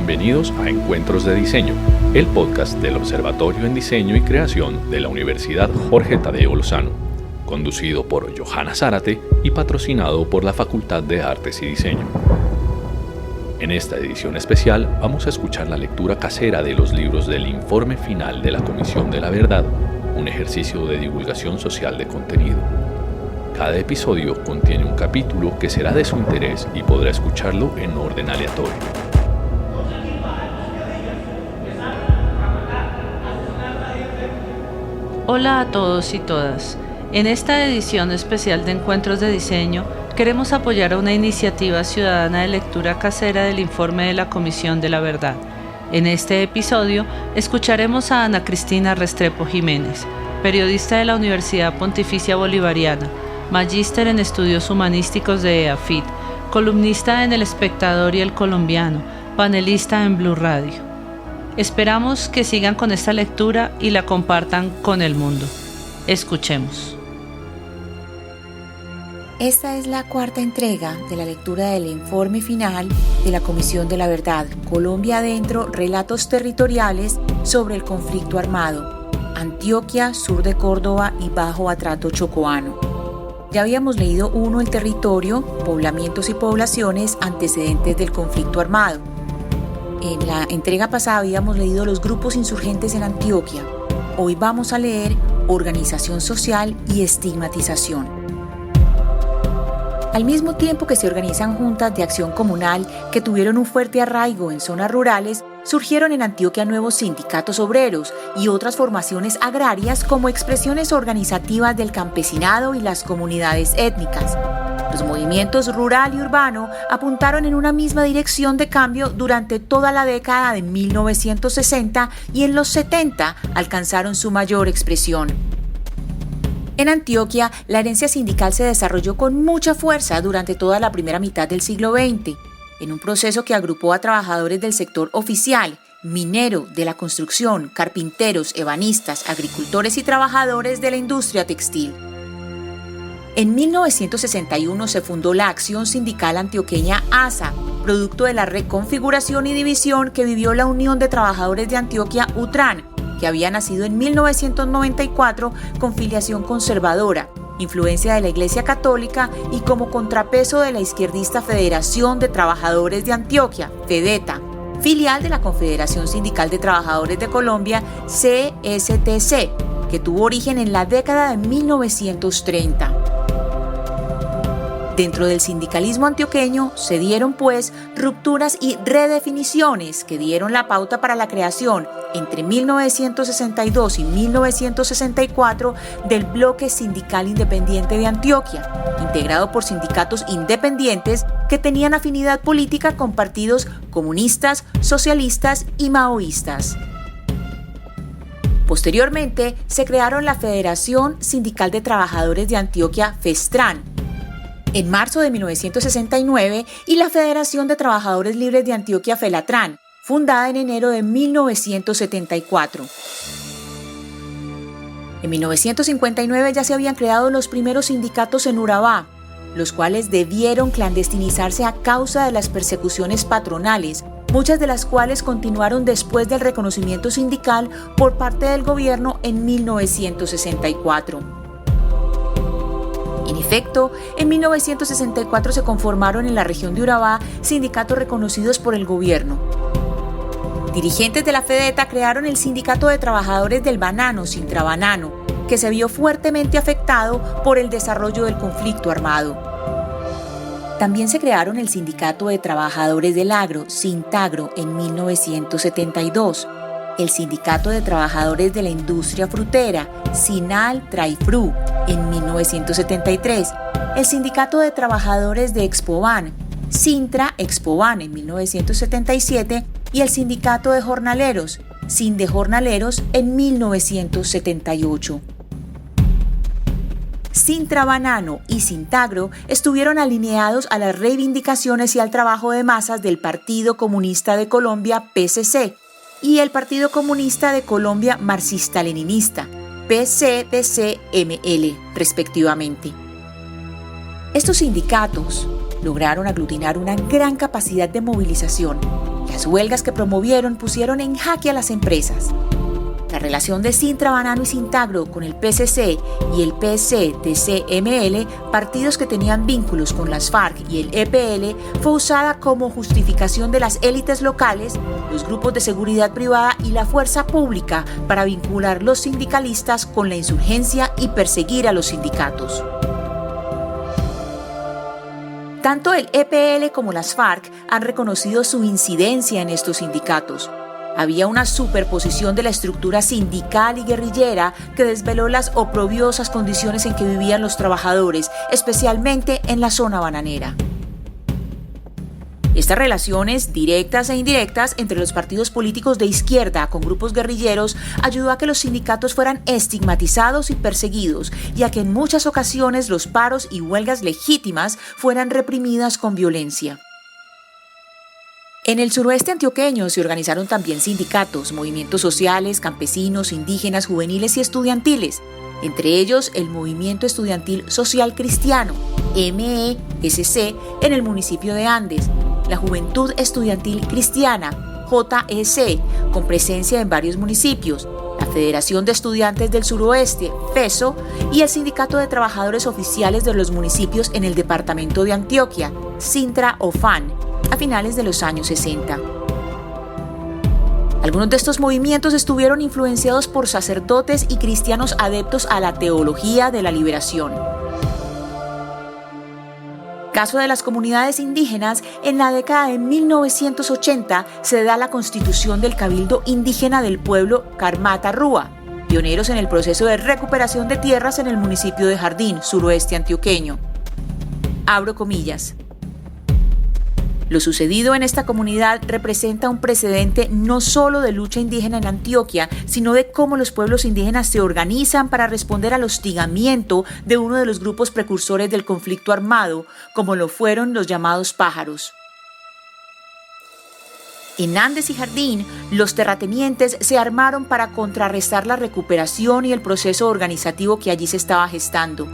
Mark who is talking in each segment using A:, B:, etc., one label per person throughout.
A: Bienvenidos a Encuentros de Diseño, el podcast del Observatorio en Diseño y Creación de la Universidad Jorge Tadeo Lozano, conducido por Johanna Zárate y patrocinado por la Facultad de Artes y Diseño. En esta edición especial vamos a escuchar la lectura casera de los libros del Informe Final de la Comisión de la Verdad, un ejercicio de divulgación social de contenido. Cada episodio contiene un capítulo que será de su interés y podrá escucharlo en orden aleatorio.
B: Hola a todos y todas. En esta edición especial de Encuentros de Diseño, queremos apoyar a una iniciativa ciudadana de lectura casera del Informe de la Comisión de la Verdad. En este episodio, escucharemos a Ana Cristina Restrepo Jiménez, periodista de la Universidad Pontificia Bolivariana, magíster en estudios humanísticos de EAFIT, columnista en El Espectador y El Colombiano, panelista en Blue Radio. Esperamos que sigan con esta lectura y la compartan con el mundo. Escuchemos.
C: Esta es la cuarta entrega de la lectura del Informe Final de la Comisión de la Verdad, Colombia Adentro, Relatos Territoriales sobre el Conflicto Armado, Antioquia, sur de Córdoba y Bajo Atrato Chocoano. Ya habíamos leído el territorio, poblamientos y poblaciones, antecedentes del conflicto armado. En la entrega pasada habíamos leído los grupos insurgentes en Antioquia. Hoy vamos a leer organización social y estigmatización. Al mismo tiempo que se organizan juntas de acción comunal que tuvieron un fuerte arraigo en zonas rurales, surgieron en Antioquia nuevos sindicatos obreros y otras formaciones agrarias como expresiones organizativas del campesinado y las comunidades étnicas. Los movimientos rural y urbano apuntaron en una misma dirección de cambio durante toda la década de 1960 y en los 70 alcanzaron su mayor expresión. En Antioquia, la herencia sindical se desarrolló con mucha fuerza durante toda la primera mitad del siglo XX, en un proceso que agrupó a trabajadores del sector oficial, minero, de la construcción, carpinteros, ebanistas, agricultores y trabajadores de la industria textil. En 1961 se fundó la Acción Sindical Antioqueña ASA, producto de la reconfiguración y división que vivió la Unión de Trabajadores de Antioquia UTRAN, que había nacido en 1994 con filiación conservadora, influencia de la Iglesia Católica y como contrapeso de la izquierdista Federación de Trabajadores de Antioquia, FEDETA, filial de la Confederación Sindical de Trabajadores de Colombia, CSTC, que tuvo origen en la década de 1930. Dentro del sindicalismo antioqueño se dieron, pues, rupturas y redefiniciones que dieron la pauta para la creación, entre 1962 y 1964, del Bloque Sindical Independiente de Antioquia, integrado por sindicatos independientes que tenían afinidad política con partidos comunistas, socialistas y maoístas. Posteriormente, se crearon la Federación Sindical de Trabajadores de Antioquia, FESTRAN, en marzo de 1969, y la Federación de Trabajadores Libres de Antioquia, FELATRAN, fundada en enero de 1974. En 1959 ya se habían creado los primeros sindicatos en Urabá, los cuales debieron clandestinizarse a causa de las persecuciones patronales, muchas de las cuales continuaron después del reconocimiento sindical por parte del gobierno en 1964. En efecto, en 1964 se conformaron en la región de Urabá sindicatos reconocidos por el gobierno. Dirigentes de la FEDETA crearon el Sindicato de Trabajadores del Banano, Sintrabanano, que se vio fuertemente afectado por el desarrollo del conflicto armado. También se crearon el Sindicato de Trabajadores del Agro, Sintagro, en 1972, el Sindicato de Trabajadores de la Industria Frutera, Sinal Traifru, en 1973, el Sindicato de Trabajadores de Expoban, Sintra Expoban, en 1977, y el Sindicato de Jornaleros, Sindejornaleros, en 1978. Sintrabanano y Sintagro estuvieron alineados a las reivindicaciones y al trabajo de masas del Partido Comunista de Colombia, PCC, y el Partido Comunista de Colombia Marxista-Leninista, PCDC-ML, respectivamente. Estos sindicatos lograron aglutinar una gran capacidad de movilización Las huelgas que promovieron pusieron en jaque a las empresas. La relación de Sintra, Banano y Sintagro con el PCC y el PCDCML, partidos que tenían vínculos con las FARC y el EPL, fue usada como justificación de las élites locales, los grupos de seguridad privada y la fuerza pública para vincular los sindicalistas con la insurgencia y perseguir a los sindicatos. Tanto el EPL como las FARC han reconocido su incidencia en estos sindicatos. Había una superposición de la estructura sindical y guerrillera que desveló las oprobiosas condiciones en que vivían los trabajadores, especialmente en la zona bananera. Estas relaciones, directas e indirectas, entre los partidos políticos de izquierda con grupos guerrilleros ayudó a que los sindicatos fueran estigmatizados y perseguidos, y a que en muchas ocasiones los paros y huelgas legítimas fueran reprimidas con violencia. En el suroeste antioqueño se organizaron también sindicatos, movimientos sociales, campesinos, indígenas, juveniles y estudiantiles, entre ellos el Movimiento Estudiantil Social Cristiano, MESC, en el municipio de Andes, la Juventud Estudiantil Cristiana, JEC, con presencia en varios municipios, la Federación de Estudiantes del Suroeste, FESO, y el Sindicato de Trabajadores Oficiales de los Municipios en el departamento de Antioquia, Sintra-OFAN, a finales de los años 60. Algunos de estos movimientos estuvieron influenciados por sacerdotes y cristianos adeptos a la teología de la liberación. Caso de las comunidades indígenas, en la década de 1980 se da la constitución del Cabildo Indígena del Pueblo Karmata Rúa, pioneros en el proceso de recuperación de tierras en el municipio de Jardín, suroeste antioqueño. Abro comillas. Lo sucedido en esta comunidad representa un precedente no solo de lucha indígena en Antioquia, sino de cómo los pueblos indígenas se organizan para responder al hostigamiento de uno de los grupos precursores del conflicto armado, como lo fueron los llamados pájaros. En Andes y Jardín, los terratenientes se armaron para contrarrestar la recuperación y el proceso organizativo que allí se estaba gestando.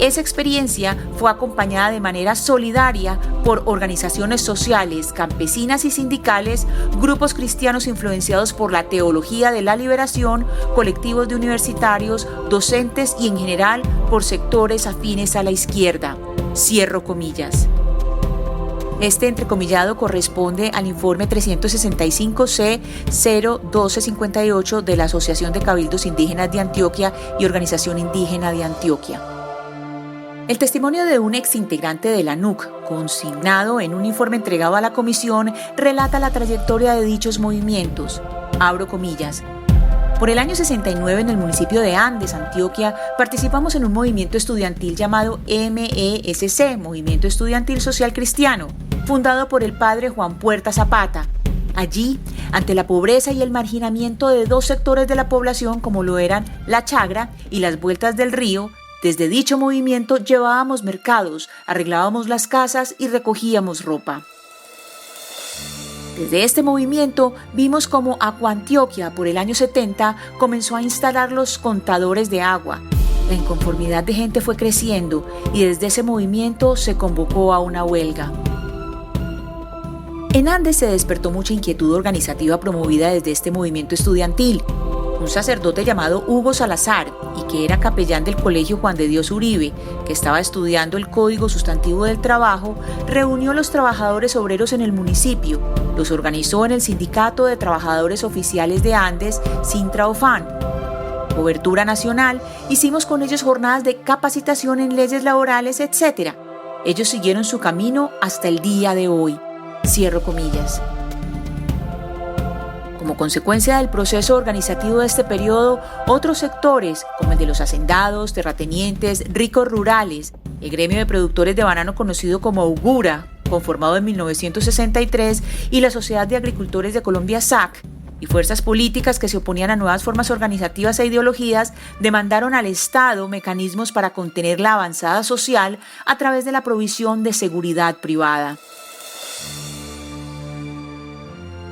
C: Esa experiencia fue acompañada de manera solidaria por organizaciones sociales, campesinas y sindicales, grupos cristianos influenciados por la teología de la liberación, colectivos de universitarios, docentes y en general por sectores afines a la izquierda. Cierro comillas. Este entrecomillado corresponde al informe 365C-01258 de la Asociación de Cabildos Indígenas de Antioquia y Organización Indígena de Antioquia. El testimonio de un exintegrante de la NUC, consignado en un informe entregado a la comisión, relata la trayectoria de dichos movimientos. Abro comillas. Por el año 69, en el municipio de Andes, Antioquia, participamos en un movimiento estudiantil llamado MESC, Movimiento Estudiantil Social Cristiano, fundado por el padre Juan Puerta Zapata. Allí, ante la pobreza y el marginamiento de dos sectores de la población como lo eran La Chagra y las Vueltas del Río, desde dicho movimiento llevábamos mercados, arreglábamos las casas y recogíamos ropa. Desde este movimiento vimos cómo Acuantioquia por el año 70 comenzó a instalar los contadores de agua. La inconformidad de gente fue creciendo y desde ese movimiento se convocó a una huelga. En Andes se despertó mucha inquietud organizativa promovida desde este movimiento estudiantil. Un sacerdote llamado Hugo Salazar, y que era capellán del Colegio Juan de Dios Uribe, que estaba estudiando el Código Sustantivo del Trabajo, reunió a los trabajadores obreros en el municipio, los organizó en el Sindicato de Trabajadores Oficiales de Andes, Sintra-OFAN. Cobertura nacional, hicimos con ellos jornadas de capacitación en leyes laborales, etc. Ellos siguieron su camino hasta el día de hoy. Cierro comillas. Como consecuencia del proceso organizativo de este periodo, otros sectores, como el de los hacendados, terratenientes, ricos rurales, el gremio de productores de banano conocido como UGURA, conformado en 1963, y la Sociedad de Agricultores de Colombia, SAC, y fuerzas políticas que se oponían a nuevas formas organizativas e ideologías, demandaron al Estado mecanismos para contener la avanzada social a través de la provisión de seguridad privada.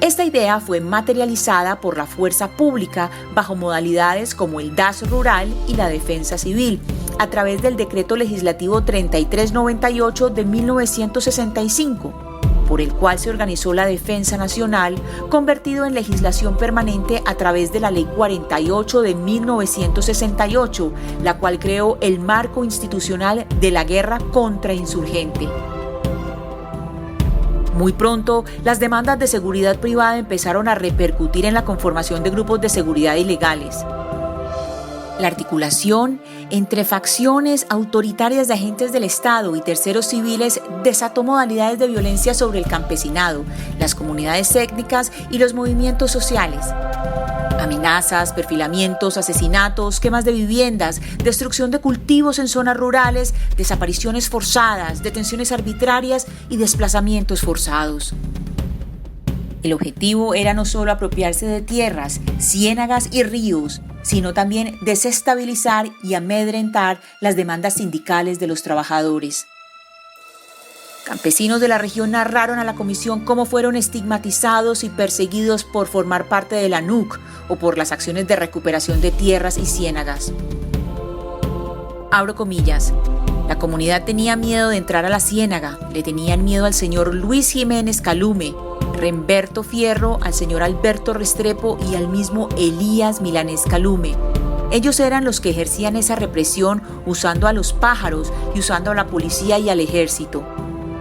C: Esta idea fue materializada por la fuerza pública bajo modalidades como el DAS rural y la defensa civil, a través del Decreto Legislativo 3398 de 1965, por el cual se organizó la Defensa Nacional, convertido en legislación permanente a través de la Ley 48 de 1968, la cual creó el marco institucional de la guerra contrainsurgente. Muy pronto, las demandas de seguridad privada empezaron a repercutir en la conformación de grupos de seguridad ilegales. La articulación entre facciones autoritarias de agentes del Estado y terceros civiles desató modalidades de violencia sobre el campesinado, las comunidades étnicas y los movimientos sociales. Amenazas, perfilamientos, asesinatos, quemas de viviendas, destrucción de cultivos en zonas rurales, desapariciones forzadas, detenciones arbitrarias y desplazamientos forzados. El objetivo era no solo apropiarse de tierras, ciénagas y ríos, sino también desestabilizar y amedrentar las demandas sindicales de los trabajadores. Campesinos de la región narraron a la comisión cómo fueron estigmatizados y perseguidos por formar parte de la NUC o por las acciones de recuperación de tierras y ciénagas. Abro comillas. La comunidad tenía miedo de entrar a la ciénaga, le tenían miedo al señor Luis Jiménez Calume, Remberto Fierro, al señor Alberto Restrepo y al mismo Elías Milanés Calume. Ellos eran los que ejercían esa represión usando a los pájaros y usando a la policía y al ejército.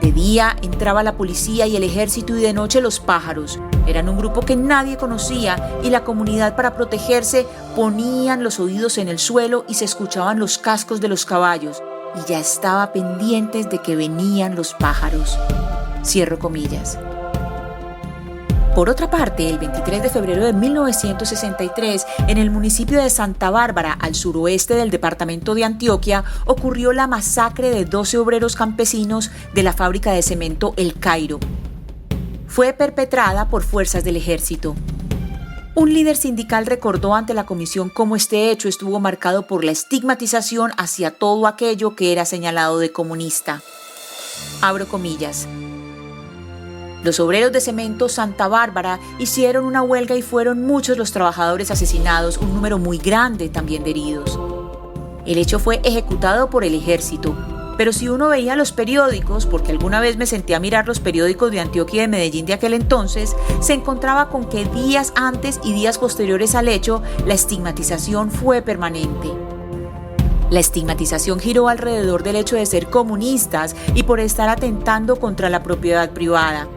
C: De día entraba la policía y el ejército y de noche los pájaros. Eran un grupo que nadie conocía y la comunidad, para protegerse, ponían los oídos en el suelo y se escuchaban los cascos de los caballos y ya estaba pendientes de que venían los pájaros. Cierro comillas. Por otra parte, el 23 de febrero de 1963, en el municipio de Santa Bárbara, al suroeste del departamento de Antioquia, ocurrió la masacre de 12 obreros campesinos de la fábrica de cemento El Cairo. Fue perpetrada por fuerzas del ejército. Un líder sindical recordó ante la comisión cómo este hecho estuvo marcado por la estigmatización hacia todo aquello que era señalado de comunista. Abro comillas. Los obreros de cemento Santa Bárbara hicieron una huelga y fueron muchos los trabajadores asesinados, un número muy grande también de heridos. El hecho fue ejecutado por el ejército, pero si uno veía los periódicos, porque alguna vez me senté a mirar los periódicos de Antioquia y de Medellín de aquel entonces, se encontraba con que días antes y días posteriores al hecho, la estigmatización fue permanente. La estigmatización giró alrededor del hecho de ser comunistas y por estar atentando contra la propiedad privada.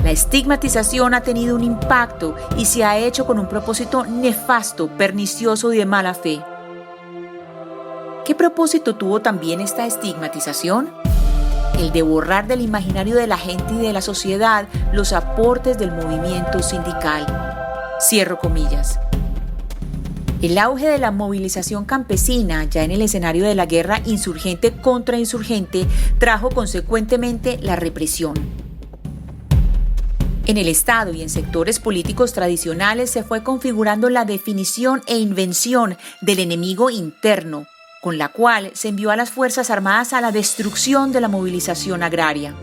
C: La estigmatización ha tenido un impacto y se ha hecho con un propósito nefasto, pernicioso y de mala fe. ¿Qué propósito tuvo también esta estigmatización? El de borrar del imaginario de la gente y de la sociedad los aportes del movimiento sindical. Cierro comillas. El auge de la movilización campesina, ya en el escenario de la guerra insurgente contra insurgente, trajo consecuentemente la represión. En el Estado y en sectores políticos tradicionales se fue configurando la definición e invención del enemigo interno, con la cual se envió a las Fuerzas Armadas a la destrucción de la movilización agraria.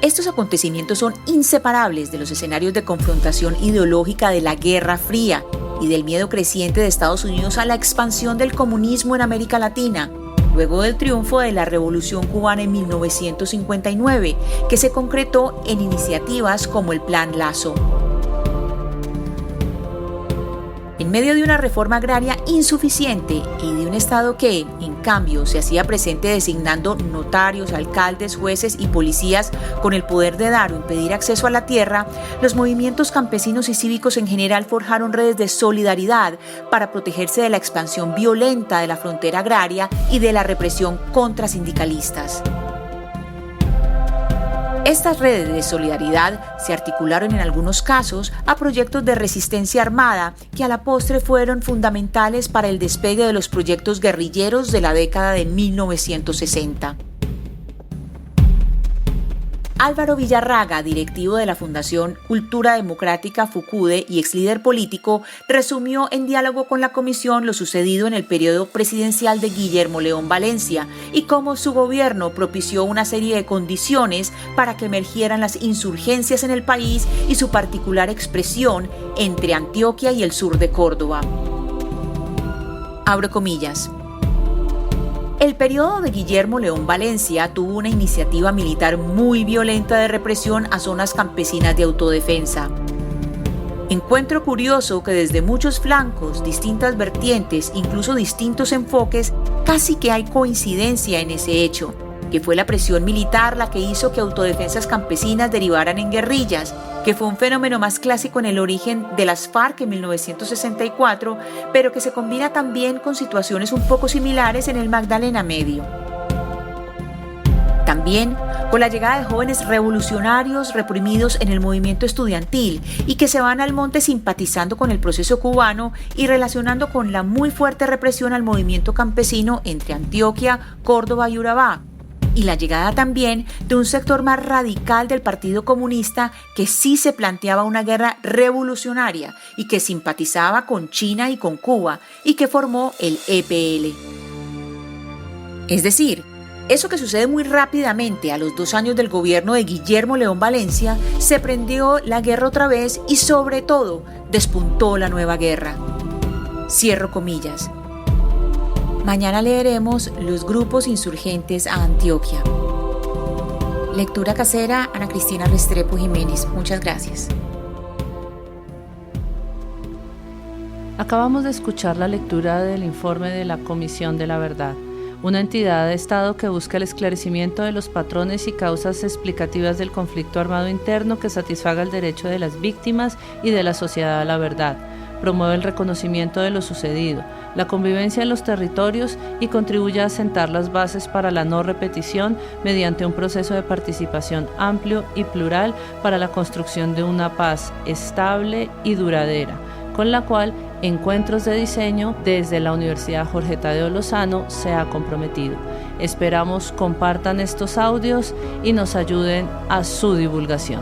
C: Estos acontecimientos son inseparables de los escenarios de confrontación ideológica de la Guerra Fría y del miedo creciente de Estados Unidos a la expansión del comunismo en América Latina, luego del triunfo de la Revolución Cubana en 1959, que se concretó en iniciativas como el Plan Lazo. En medio de una reforma agraria insuficiente y de un Estado que, en cambio, se hacía presente designando notarios, alcaldes, jueces y policías con el poder de dar o impedir acceso a la tierra, los movimientos campesinos y cívicos en general forjaron redes de solidaridad para protegerse de la expansión violenta de la frontera agraria y de la represión contra sindicalistas. Estas redes de solidaridad se articularon en algunos casos a proyectos de resistencia armada que a la postre fueron fundamentales para el despegue de los proyectos guerrilleros de la década de 1960. Álvaro Villarraga, directivo de la Fundación Cultura Democrática FUCUDE y ex líder político, resumió en diálogo con la comisión lo sucedido en el periodo presidencial de Guillermo León Valencia y cómo su gobierno propició una serie de condiciones para que emergieran las insurgencias en el país y su particular expresión entre Antioquia y el sur de Córdoba. Abro comillas. El periodo de Guillermo León Valencia tuvo una iniciativa militar muy violenta de represión a zonas campesinas de autodefensa. Encuentro curioso que desde muchos flancos, distintas vertientes, incluso distintos enfoques, casi que hay coincidencia en ese hecho, que fue la presión militar la que hizo que autodefensas campesinas derivaran en guerrillas, que fue un fenómeno más clásico en el origen de las FARC en 1964, pero que se combina también con situaciones un poco similares en el Magdalena Medio. También con la llegada de jóvenes revolucionarios reprimidos en el movimiento estudiantil y que se van al monte simpatizando con el proceso cubano y relacionando con la muy fuerte represión al movimiento campesino entre Antioquia, Córdoba y Urabá. Y la llegada también de un sector más radical del Partido Comunista que sí se planteaba una guerra revolucionaria y que simpatizaba con China y con Cuba y que formó el EPL. Es decir, eso que sucede muy rápidamente a los 2 años del gobierno de Guillermo León Valencia, se prendió la guerra otra vez y sobre todo despuntó la nueva guerra. Cierro comillas. Mañana leeremos Los grupos insurgentes a Antioquia. Lectura casera, Ana Cristina Restrepo Jiménez. Muchas gracias.
B: Acabamos de escuchar la lectura del informe de la Comisión de la Verdad, una entidad de Estado que busca el esclarecimiento de los patrones y causas explicativas del conflicto armado interno que satisfaga el derecho de las víctimas y de la sociedad a la verdad, promueve el reconocimiento de lo sucedido, la convivencia en los territorios y contribuye a sentar las bases para la no repetición mediante un proceso de participación amplio y plural para la construcción de una paz estable y duradera, con la cual Encuentros de Diseño desde la Universidad Jorge Tadeo Lozano se ha comprometido. Esperamos compartan estos audios y nos ayuden a su divulgación.